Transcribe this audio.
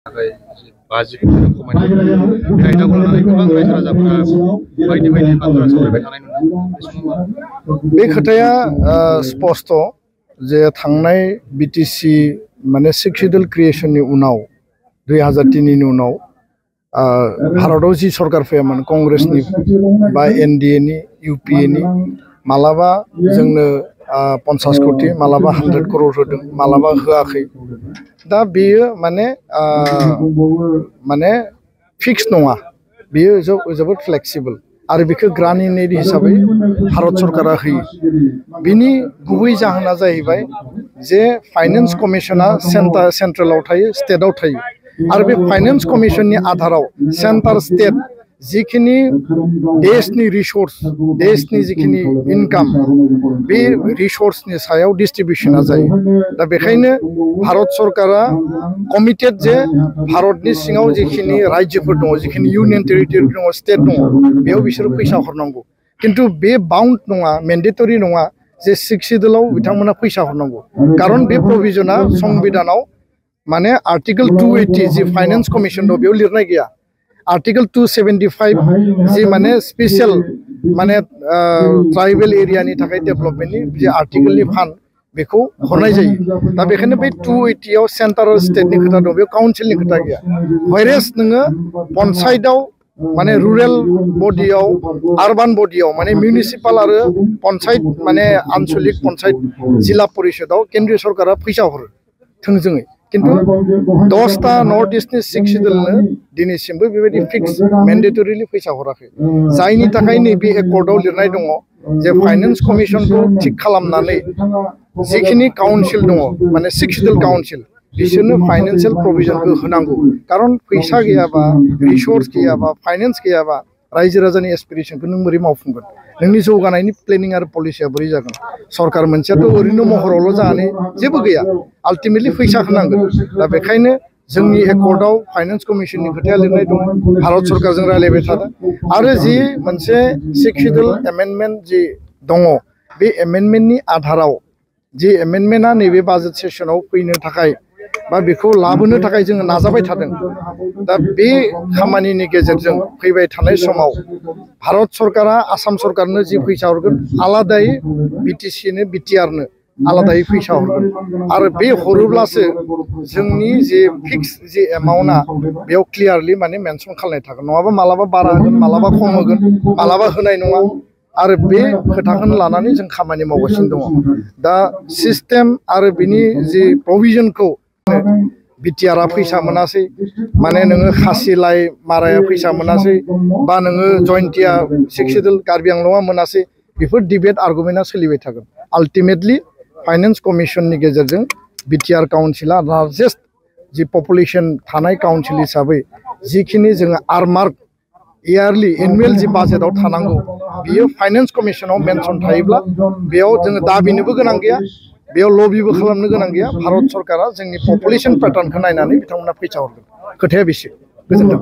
बाजि खमायनाय आयदाखौ लानानै गोबां रायजो राजाफोरा बायदि बायदि बाथ्रा सावरायबाय थानाय नुदों। बे खोथाया स्पष्ट जे थांनाय बिटिसि माने 6 शिड्यूल क्रिएशननि उनाव 2003 नि उनाव भारताव जि सरकार फैयामोन कांग्रेसनि बा एनडीए नि यूपीए नि मालाबा जोंनो 50 कोटी मालाबा 100 करोड़ होदों मालाबा होआखै दा बेयो माने फिक्स नङा बेयो जोबोद फ्लेक्सिबल आरो बेखौ ग्रान्युलेट हिसाबै भारत सरकारा होयो बिनि गुबै जाहोना जाहैबाय जे फाइनेंस कमिशना सेंट्रेलाव थायो स्टेटआव थायो आरो बे फाइनेंस कमिशननि आधाराव सेंटर स्टेट जिखिनि देशनि रिसोर्स देशनि जिखिनि इनकाम बे रिसोर्सनि सायाव डिस्ट्रिब्यूशना जायो दा बेखायनो भारत सरकारा कमिटेड जे भारतनि सिङाव जिखिनि राज्योफोर दङ जिखिनि यूनियन टेरिटरि दङ स्टेट दङ बेयाव बिसोर फैसा हरनांगौ किन्तु बे बाउंड नङा मेन्डेटरि नङा जे 6 शिड्यूलाव बिथांमोना फैसा हरनांगौ कारण बे प्रोविजना संविधानाव माने आर्टिकल 280 जी फाइनेंस कमिशन दं बेयाव लिरनाय गैया आर्टिकल 275 जी माने स्पेशल माने ट्राइबल एरियानि थाखाय डेभलपमेन्टनि जे आर्टिकलनि फान्ड बेखौ हरनाय जायो दा बेखायनो बे 280 आव सेन्ट्रेल स्टेटनि खोथा दं बेयाव काउन्सिलनि खोथा गैया व्हेरेस नोङो पन्चायतआव माने रुरेल बडियाव आरबान बडियाव माने म्युनिसिपाल आरो पन्चायत माने आन्चलिक पन्चायत जिल्ला परिषदआव केन्द्रीय सरकारा फैसा हरो थोंजोङै किन्तु 10टा नर्थ ईस्टनि 6 शिड्यूलनो दिनैसिमबो बेबायदि फिक्स मेन्डेटरिलि फैसा हराखै जायनि थाखाय नैबे एकर्डआव लिरनाय दङ जे फाइनेंस कमिशनखौ थिक खालामनानै जिखिनि काउन्सिल दङ माने 6 शिड्यूल काउन्सिल बिसोरनो फाइनेंशियल प्रोविजनखौ होनांगौ कारण फैसा गैयाबा रिसोर्स गैयाबा फाइनेंस गैयाबा रायजो राजानि एसपिरेशनखौ नों बोरै मावफुंगोन नोंनि जौगानायनि प्लेनिं आरो पलिसिया बोरै जागोन सरकार मोनसेयाथ' ओरैनो महरावल' जानानै जेबो गैया आल्टिमेटलि फैसा होनांगोन दा बेखायनो जोंनि एकर्डआव फाइनेंस कमिशननि खोथाया लिरनाय दं भारत सरकारजों रायलायबाय थादों आरो जि मोनसे 6 शिड्यूल एमेन्डमेन्ट जि दङ बे एमेन्डमेन्टनि आधाराव जि एमेन्डमेन्टआ नैबे बाजेट सेसनाव फैनो थाखाय बा बेखौ लाबोनो थाखाय जोङो नाजाबाय थादों दा बे खामानिनि गेजेरजों फैबाय थानाय समाव भारत सरकारा आसाम सरकारनो जि फैसा हरगोन आलादायै बिटिसिनो बिटिआरनो आलादायै फैसा हरगोन आरो बे हरोब्लासो जोंनि जे फिक्स जे एमाउन्टआ बेयाव क्लियारलि माने मेनसन खालामनाय थागोन नङाबा मालाबा बारा होगोन मालाबा खम होगोन मालाबा होनाय नङा आरो बे खोथाखौनो लानानै जों खामानि मावगासिनो दङ दा सिस्टेम आरो बिनि जि प्रभिजनखौ बिटिआरआ फैसा मोनासै माने नोङो खासिलाय माराया फैसा मोनासै बा नोङो जयन्तिया 6 शिड्यूल कार्बि आंलंआ मोनासै बेफोर डिबेट आर्गुमेन्टआ सोलिबाय थागोन आल्टिमेटलि फाइनेंस कमिशननि गेजेरजों बिटिआर काउन्सिला लार्जेस्ट जि पपुलेशन थानाय काउन्सिल हिसाबै जिखिनि जोङो आरमार्क इयारलि एनुवेल जि बाजेटआव थानांगौ बियो फाइनेंस कमिशनाव मेनसन थायोब्ला बेयाव जोङो दाबिनोबो गोनां गैया बेयाव लबिबो खालामनो गोनां गैया भारत सरकारा जोंनि पपुलेशन पेटार्नखौ नायनानै बिथांमोना फैसा हरगोन खोथाया बेसे गोजोन्थों।